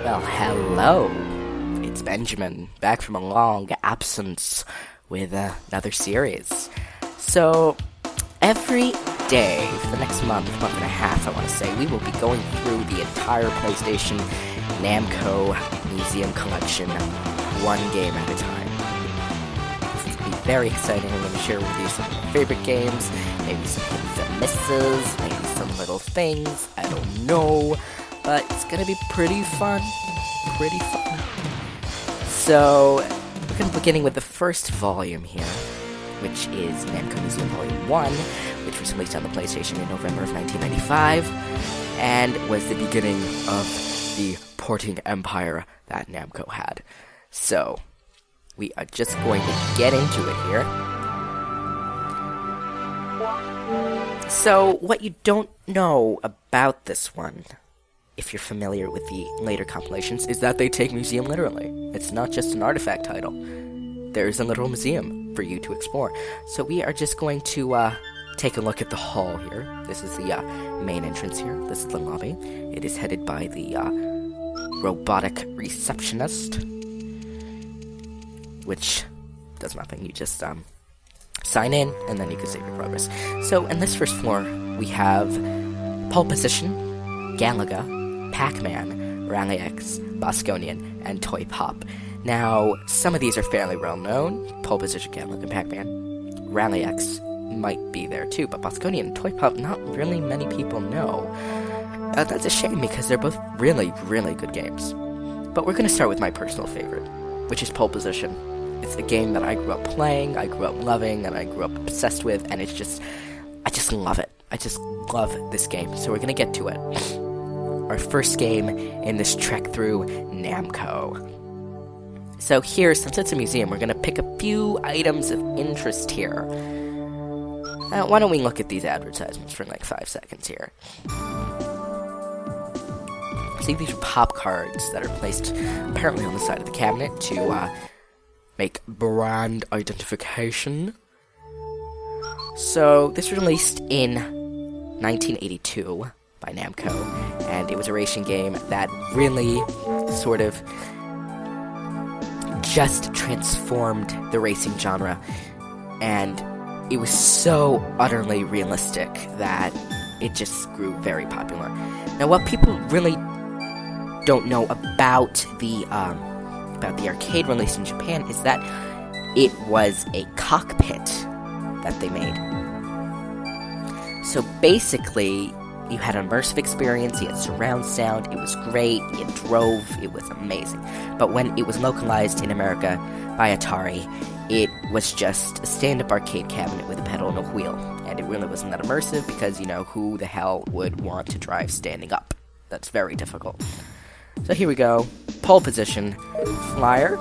Well, hello. It's Benjamin, back from a long absence with another series. So, every day for the next month and a half, I want to say, we will be going through the entire PlayStation Namco Museum Collection, one game at a time. This is going to be very exciting. I'm going to share with you some of my favorite games, maybe some hits and misses, maybe some little things, I don't know. But it's going to be pretty fun. So, we're going to be beginning with the first volume here, which is Namco Museum Volume 1, which was released on the PlayStation in November of 1995, and was the beginning of the porting empire that Namco had. So, we are just going to get into it here. So, what you don't know about this one, if you're familiar with the later compilations, is that they take museum literally. It's not just an artifact title. There's a literal museum for you to explore. So we are just going to take a look at the hall here. This is the main entrance here. This is the lobby. It is headed by the robotic receptionist, which does nothing. You just sign in, and then you can save your progress. So in this first floor, we have Pole Position, Galaga, Pac-Man, Rally X, Bosconian, and Toy Pop. Now, some of these are fairly well known. Pole Position, Galaga, and Pac-Man. Rally X might be there too, but Bosconian and Toy Pop, not really many people know. That's a shame because they're both really, really good games. But we're going to start with my personal favorite, which is Pole Position. It's a game that I grew up playing, I grew up loving, and I grew up obsessed with, and I just love it. I just love this game, so we're going to get to it. Our first game in this trek through Namco. So here, since it's a museum, we're going to pick a few items of interest here. Why don't we look at these advertisements for like 5 seconds here. See, these are pop cards that are placed apparently on the side of the cabinet to make brand identification. So, this was released in 1982 by Namco, and it was a racing game that really sort of just transformed the racing genre, and it was so utterly realistic that it just grew very popular. Now, what people really don't know about the arcade release in Japan is that it was a cockpit that they made. So basically, you had an immersive experience, you had surround sound, it was great, you drove, it was amazing. But when it was localized in America by Atari, it was just a stand-up arcade cabinet with a pedal and a wheel. And it really wasn't that immersive because, who the hell would want to drive standing up? That's very difficult. So here we go. Pole Position. Flyer.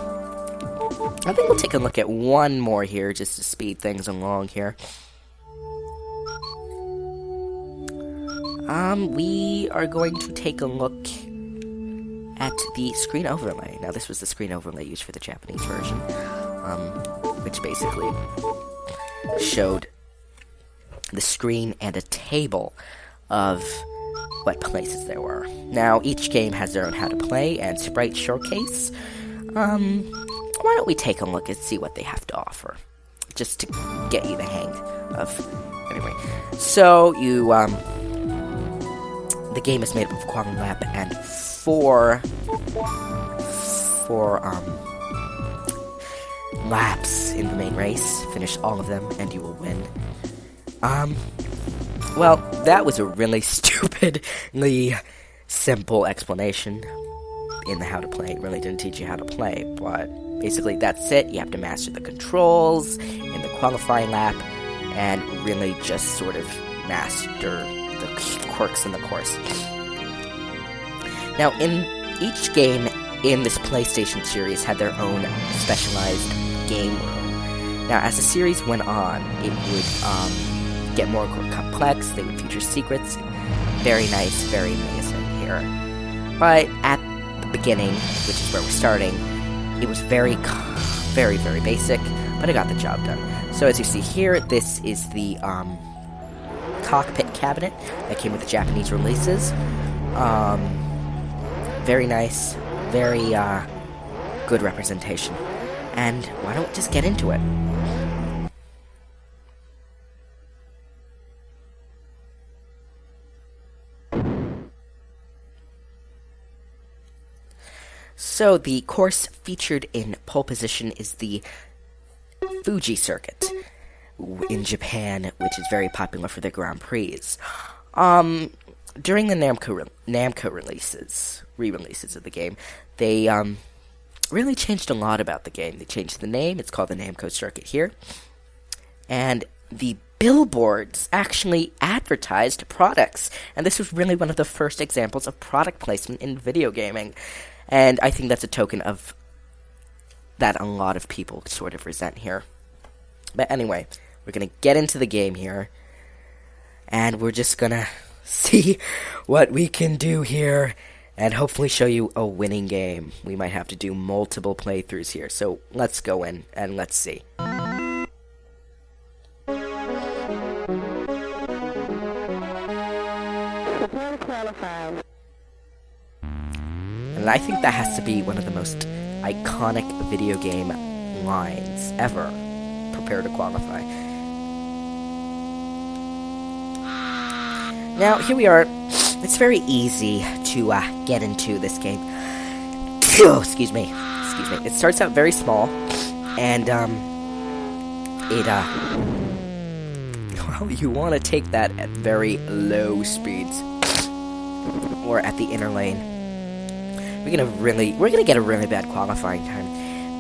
I think we'll take a look at one more here just to speed things along here. We are going to take a look at the screen overlay. Now, this was the screen overlay used for the Japanese version, which basically showed the screen and a table of what places there were. Now, each game has their own how to play and sprite showcase. Why don't we take a look and see what they have to offer, just to get you the hang of. Anyway, so you the game is made up of Quantum Lab and four laps in the main race. Finish all of them, and you will win. Well, that was a really stupidly simple explanation in the how to play. It really didn't teach you how to play, but basically that's it. You have to master the controls in the qualifying lap, and really just sort of master the quirks in the course. Now, in each game in this PlayStation series had their own specialized game room. Now, as the series went on, it would get more complex. They would feature secrets. Very nice, very amazing here. But at the beginning, which is where we're starting, it was very, very basic, but it got the job done. So as you see here, this is the cockpit cabinet that came with the Japanese releases. Very nice, Very, good representation. And why don't we just get into it? So, the course featured in pole position is the Fuji circuit in Japan, which is very popular for their Grand Prix. During the Namco re-releases of the game, they really changed a lot about the game. They changed the name. It's called the Namco circuit here. And the billboards actually advertised products. And this was really one of the first examples of product placement in video gaming. And I think that's a token of that a lot of people sort of resent here. But anyway, we're going to get into the game here. And we're just going to see what we can do here. And hopefully show you a winning game. We might have to do multiple playthroughs here. So let's go in and let's see. And I think that has to be one of the most iconic video game lines ever. Prepare to qualify. Now, here we are. It's very easy to get into this game. Excuse me. It starts out very small, and well, you want to take that at very low speeds, or at the inner lane. We're gonna get a really bad qualifying time.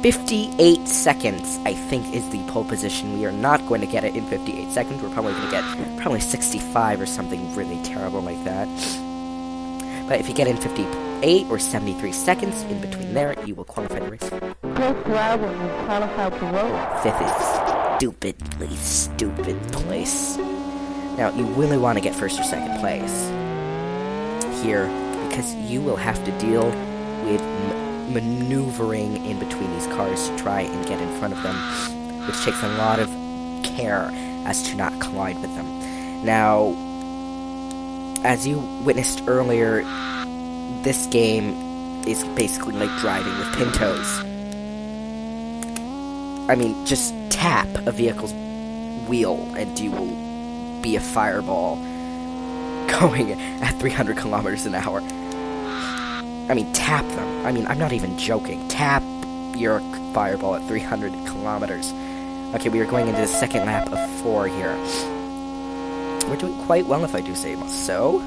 58 seconds, I think, is the pole position. We are not going to get it in 58 seconds. We're probably going to get 65 or something really terrible like that. But if you get in 58 or 73 seconds in between there, you will qualify the race. Fifth is stupid place. Now, you really want to get first or second place here, because you will have to deal with maneuvering in between these cars to try and get in front of them, which takes a lot of care as to not collide with them. Now, as you witnessed earlier, this game is basically like driving with pintos. I mean, just tap a vehicle's wheel and you will be a fireball going at 300 kilometers an hour. I mean, tap them. I mean, I'm not even joking. Tap your fireball at 300 kilometers. Okay, we are going into the second lap of 4 here. We're doing quite well, if I do say so.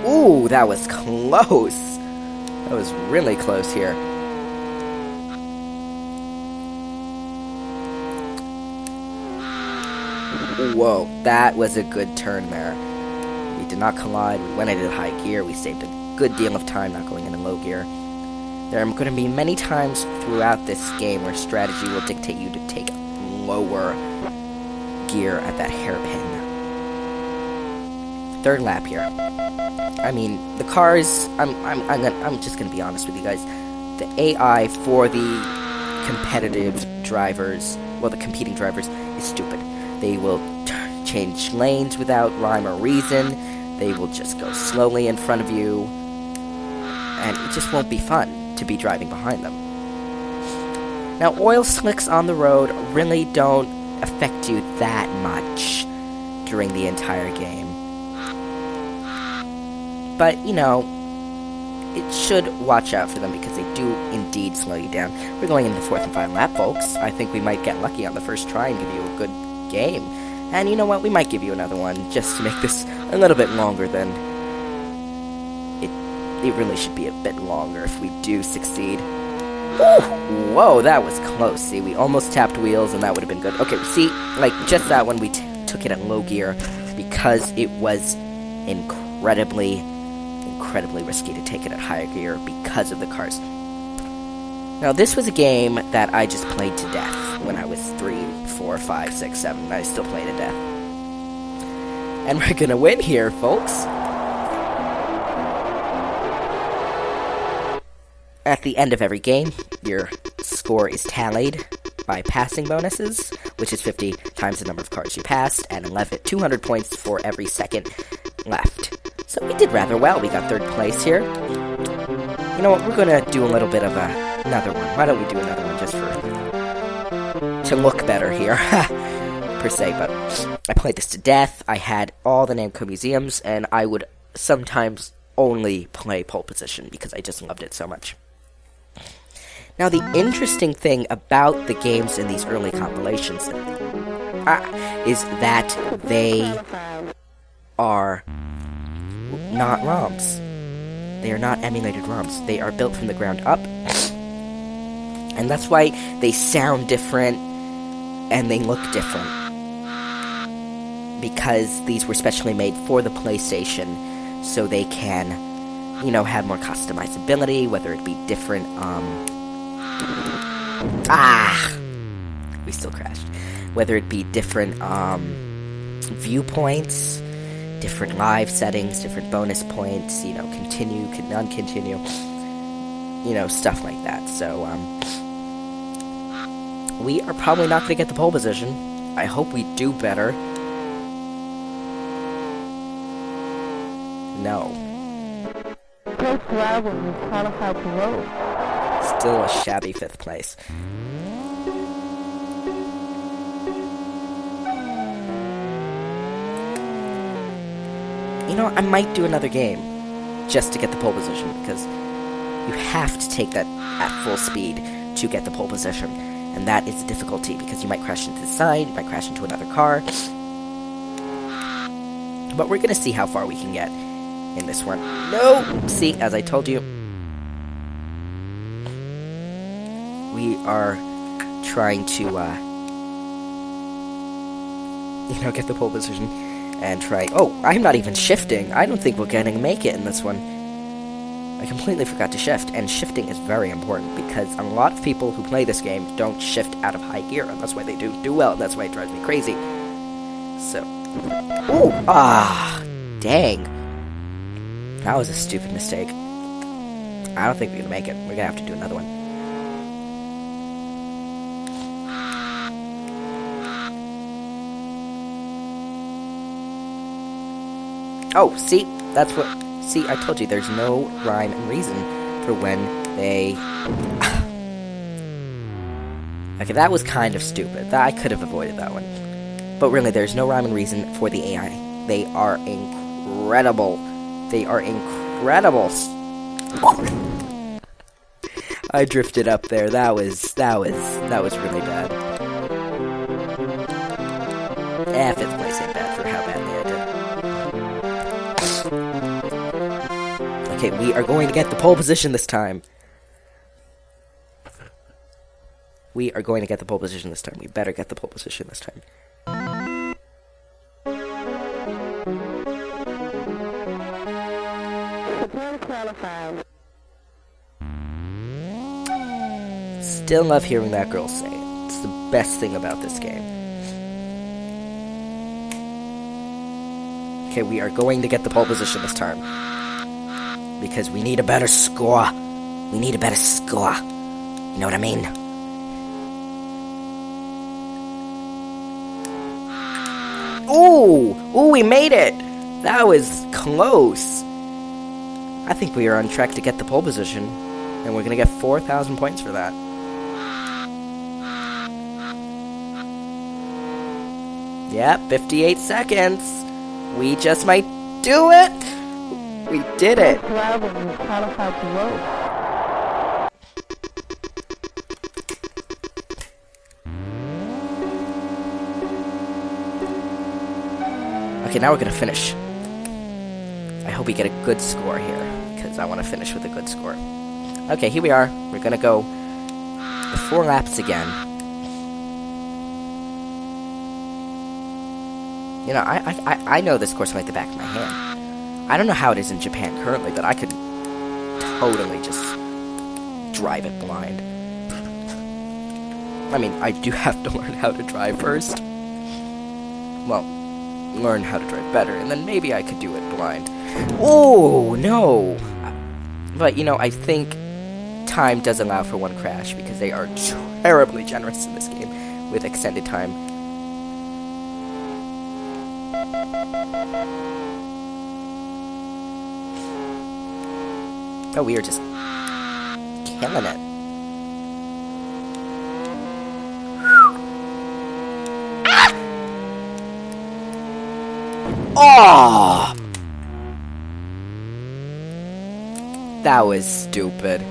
Ooh, that was close. That was really close here. Whoa, that was a good turn there. We did not collide, we went into high gear, we saved a good deal of time not going into low gear. There are going to be many times throughout this game where strategy will dictate you to take lower gear at that hairpin. Third lap here. I mean, the cars, I'm just going to be honest with you guys. The AI for the competitive drivers, well, the competing drivers, is stupid. They will change lanes without rhyme or reason. They will just go slowly in front of you. And it just won't be fun to be driving behind them. Now, oil slicks on the road really don't affect you that much during the entire game. But, you know, it should watch out for them because they do indeed slow you down. We're going into the 4th and final lap, folks. I think we might get lucky on the first try and give you a good game. And you know what? We might give you another one just to make this a little bit longer than it really should be a bit longer if we do succeed. Woo! Whoa, that was close. See, we almost tapped wheels and that would have been good. Okay, see, like just that one, we took it at low gear because it was incredibly risky to take it at higher gear because of the cars. Now, this was a game that I just played to death when I was 3, 4, 5, 6, 7. I still play to death. And we're gonna win here, folks. At the end of every game, your score is tallied by passing bonuses, which is 50 times the number of cars you passed, and 200 points for every second left. So we did rather well. We got 3rd place here. You know what? We're gonna do a little bit of another one. Why don't we do another one just to look better here, per se? But I played this to death. I had all the Namco museums, and I would sometimes only play pole position because I just loved it so much. Now, the interesting thing about the games in these early compilations is that they are not ROMs. They are not emulated ROMs. They are built from the ground up. And that's why they sound different and they look different. Because these were specially made for the PlayStation, so they can, you know, have more customizability, whether it be different, we still crashed. Whether it be different, viewpoints, different live settings, different bonus points, you know, continue, non-continue, you know, stuff like that. So, we are probably not going to get the pole position. I hope we do better. No. Still a shabby 5th place. You know, I might do another game just to get the pole position, because you have to take that at full speed to get the pole position. And that is the difficulty, because you might crash into the side, you might crash into another car. But we're going to see how far we can get in this one. No! See, as I told you, we are trying to, you know, get the pole position and try... Oh, I'm not even shifting. I don't think we're going to make it in this one. I completely forgot to shift, and shifting is very important, because a lot of people who play this game don't shift out of high gear, and that's why they do well, and that's why it drives me crazy. So... Oh! Dang. That was a stupid mistake. I don't think we're going to make it. We're going to have to do another one. Oh, see? That's what... See, I told you, there's no rhyme and reason for when they... Okay, that was kind of stupid. I could have avoided that one. But really, there's no rhyme and reason for the AI. They are incredible. They are incredible. I drifted up there. That was really bad. 5th place ain't bad for how badly I did. Okay, we are going to get the pole position this time. We are going to get the pole position this time. We better get the pole position this time. Still love hearing that girl say it. It's the best thing about this game. Okay, we are going to get the pole position this time. Because we need a better score. We need a better score. You know what I mean? Ooh! Ooh, we made it! That was close. I think we are on track to get the pole position. And we're going to get 4,000 points for that. Yep, 58 seconds. We just might do it. We did it. Okay, now we're going to finish. I hope we get a good score here, because I want to finish with a good score. Okay, here we are. We're going to go the 4 laps again. You know, I know this course like the back of my hand. I don't know how it is in Japan currently, but I could totally just drive it blind. I mean, I do have to learn how to drive first. Well, learn how to drive better, and then maybe I could do it blind. Oh, no! But, you know, I think time does allow for one crash, because they are terribly generous in this game with extended time. Oh, we are just killing it. Oh! That was stupid.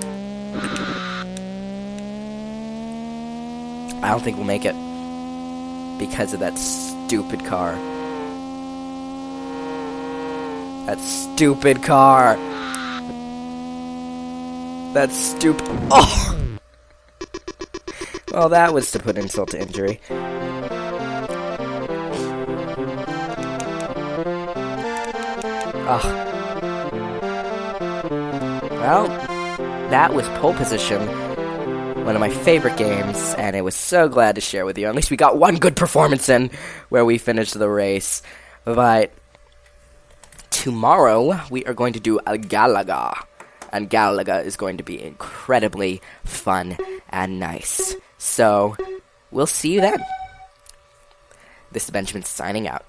I don't think we'll make it because of that stupid car. That stupid car. That stupid... Oh! Well, that was to put insult to injury. Ugh. Well, that was Pole Position, one of my favorite games, and I was so glad to share with you. At least we got one good performance in where we finished the race. But tomorrow, we are going to do a Galaga, and Galaga is going to be incredibly fun and nice. So, we'll see you then. This is Benjamin signing out.